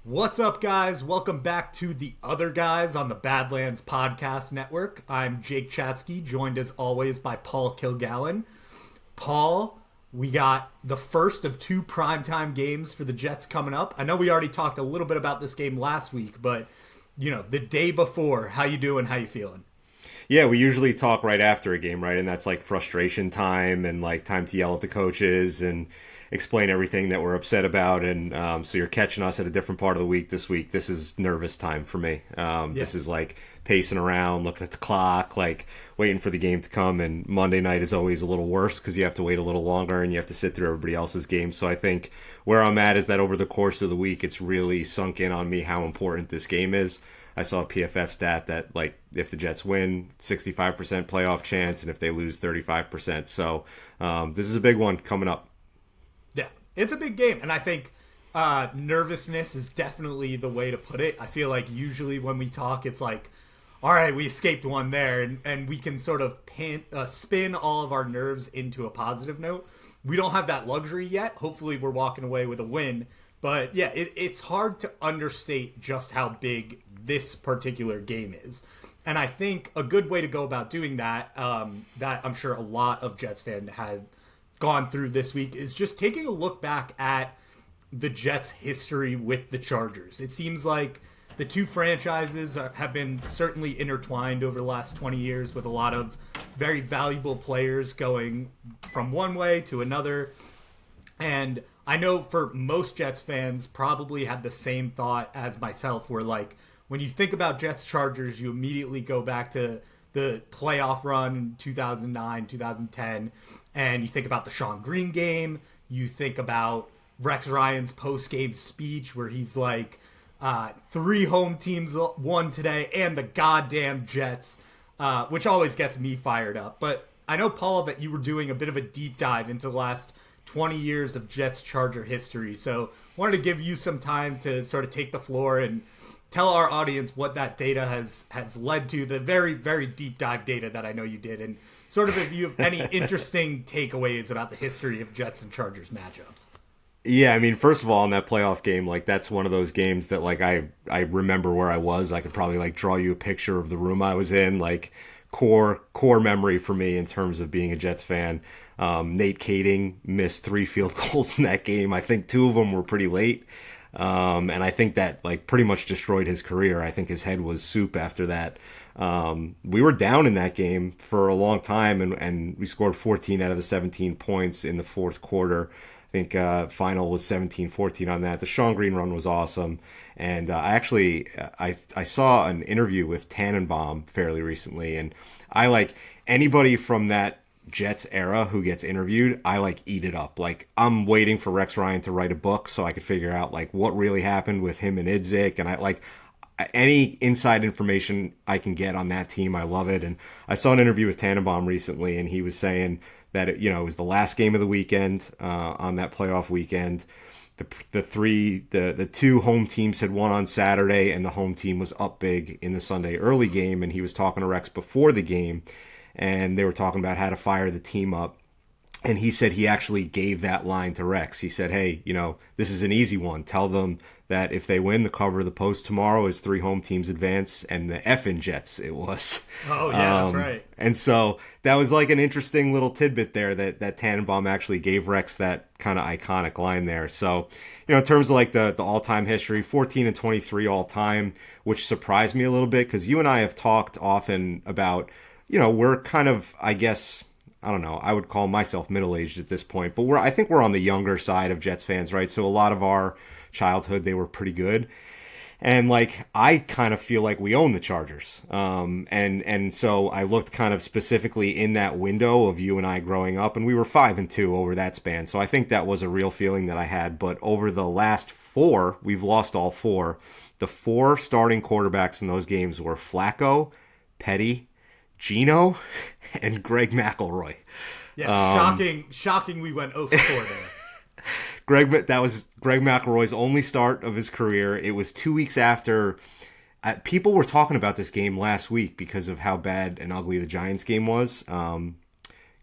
What's up, guys? Welcome back to The Other Guys on the Badlands Podcast Network. I'm Jake Chatsky, joined as always by Paul Kilgallen. Paul, we got the first of two primetime games for the Jets coming up. I know we already talked a little bit about this game last week, but, the day before, how you doing? How you feeling? Yeah, we usually talk right after a game, right? And that's like frustration time and like time to yell at the coaches and explain everything that we're upset about. And so you're catching us at a different part of the week this week. This is nervous time for me. This is like pacing around, looking at the clock, like waiting for the game to come. And Monday night is always a little worse because you have to wait a little longer and you have to sit through everybody else's game. So I think where I'm at is that over the course of the week, it's really sunk in on me how important this game is. I saw a PFF stat that, like, if the Jets win, 65% playoff chance, and if they lose, 35%. So this is a big one coming up. Yeah, it's a big game, and I think nervousness is definitely the way to put it. I feel like usually when we talk, it's like, all right, we escaped one there, and we can sort of spin all of our nerves into a positive note. We don't have that luxury yet. Hopefully we're walking away with a win. But yeah, it's hard to understate just how big this particular game is. And I think a good way to go about doing that, that I'm sure a lot of Jets fans had gone through this week, is just taking a look back at the Jets' history with the Chargers. It seems like the two franchises have been certainly intertwined over the last 20 years with a lot of very valuable players going from one way to another. And I know for most Jets fans probably had the same thought as myself, where like when you think about Jets Chargers, you immediately go back to the playoff run in 2009, 2010, and you think about the Sean Green game. You think about Rex Ryan's post-game speech where he's like, three home teams won today and the goddamn Jets, which always gets me fired up. But I know, Paul, that you were doing a bit of a deep dive into the last 20 years of Jets Charger history. So wanted to give you some time to sort of take the floor and tell our audience what that data has led to, the very, very deep dive data that I know you did, and sort of if you have any interesting takeaways about the history of Jets and Chargers matchups. Yeah, I mean, first of all, in that playoff game, like that's one of those games that like I remember where I was. I could probably like draw you a picture of the room I was in, like core memory for me in terms of being a Jets fan. Nate Kading missed 3 field goals in that game. I think 2 of them were pretty late. And I think that like pretty much destroyed his career. I think his head was soup after that. We were down in that game for a long time, and we scored 14 out of the 17 points in the fourth quarter. I think final was 17-14 on that. The Sean Green run was awesome. And I saw an interview with Tannenbaum fairly recently, and I like anybody from that Jets era who gets interviewed, I like eat it up. Like I'm waiting for Rex Ryan to write a book so I could figure out like what really happened with him and Idzik, and I like any inside information I can get on that team. I love it. And I saw an interview with Tannenbaum recently, and he was saying that it was the last game of the weekend on that playoff weekend. The two home teams had won on Saturday, and the home team was up big in the Sunday early game. And he was talking to Rex before the game, and they were talking about how to fire the team up. And he said he actually gave that line to Rex. He said, hey, this is an easy one. Tell them that if they win, the cover of the Post tomorrow is 3 home teams advance, and the effing Jets it was. Oh, yeah, that's right. And so that was like an interesting little tidbit there that Tannenbaum actually gave Rex that kind of iconic line there. So, in terms of like the all-time history, 14-23 all-time, which surprised me a little bit because you and I have talked often about, we're kind of, I guess, I don't know, I would call myself middle-aged at this point, but I think we're on the younger side of Jets fans, right? So a lot of our childhood, they were pretty good. And like, I kind of feel like we own the Chargers. And so I looked kind of specifically in that window of you and I growing up, and we were 5-2 over that span. So I think that was a real feeling that I had. But over the last 4, we've lost all 4. The 4 starting quarterbacks in those games were Flacco, Petty, Geno, and Greg McElroy. Yeah, shocking we went 0 for 4 there. That was Greg McElroy's only start of his career. It was 2 weeks after. People were talking about this game last week because of how bad and ugly the Giants game was.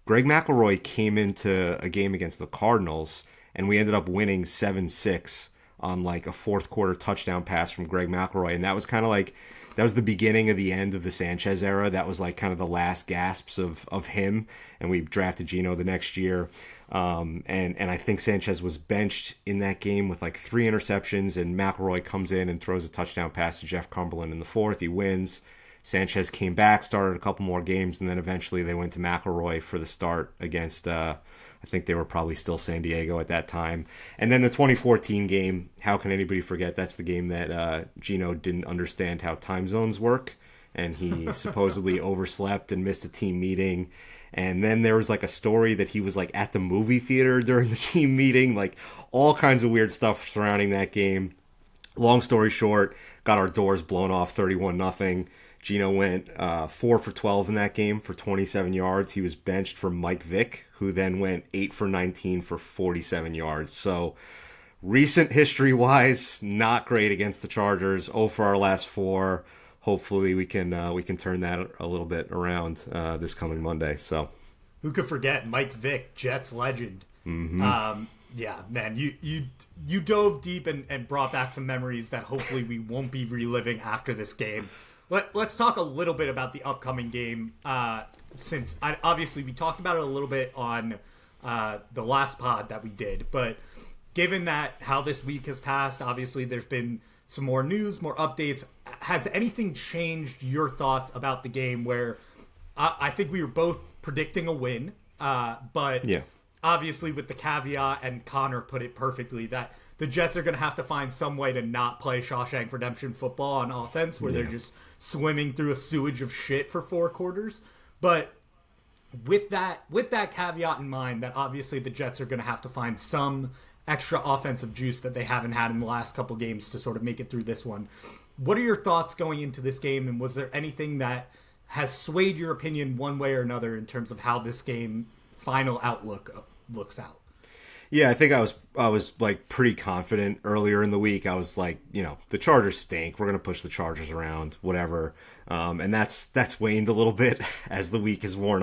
Greg McElroy came into a game against the Cardinals, and we ended up winning 7-6 on like a fourth quarter touchdown pass from Greg McElroy. And that was kind of like, that was the beginning of the end of the Sanchez era. That was like kind of the last gasps of him. And we drafted Geno the next year. And I think Sanchez was benched in that game with like 3 interceptions, and McElroy comes in and throws a touchdown pass to Jeff Cumberland in the fourth. He wins. Sanchez came back, started a couple more games, and then eventually they went to McElroy for the start against, I think they were probably still San Diego at that time. And then the 2014 game, how can anybody forget? That's the game that Geno didn't understand how time zones work, and he supposedly overslept and missed a team meeting. And then there was like a story that he was like at the movie theater during the team meeting, like all kinds of weird stuff surrounding that game. Long story short, got our doors blown off 31-0. Geno went 4 for 12 in that game for 27 yards. He was benched for Mike Vick, who then went 8 for 19 for 47 yards. So recent history-wise, not great against the Chargers. 0 for our last 4. Hopefully we can turn that a little bit around this coming Monday. So who could forget Mike Vick, Jets legend? Mm-hmm. Yeah, man, you dove deep and brought back some memories that hopefully we won't be reliving after this game. Let's talk a little bit about the upcoming game, since obviously we talked about it a little bit on the last pod that we did. But given that how this week has passed, obviously there's been some more news, more updates. Has anything changed your thoughts about the game where I think we were both predicting a win, but yeah, obviously with the caveat, and Connor put it perfectly, that the Jets are going to have to find some way to not play Shawshank Redemption football on offense where they're just swimming through a sewage of shit for 4 quarters. But with that caveat in mind, that obviously the Jets are going to have to find some extra offensive juice that they haven't had in the last couple games to sort of make it through this one. What are your thoughts going into this game, and was there anything that has swayed your opinion one way or another in terms of how this game final outlook looks out? Yeah, I think I was like pretty confident earlier in the week. I was like, the Chargers stink. We're gonna push the Chargers around, whatever. And that's waned a little bit as the week has worn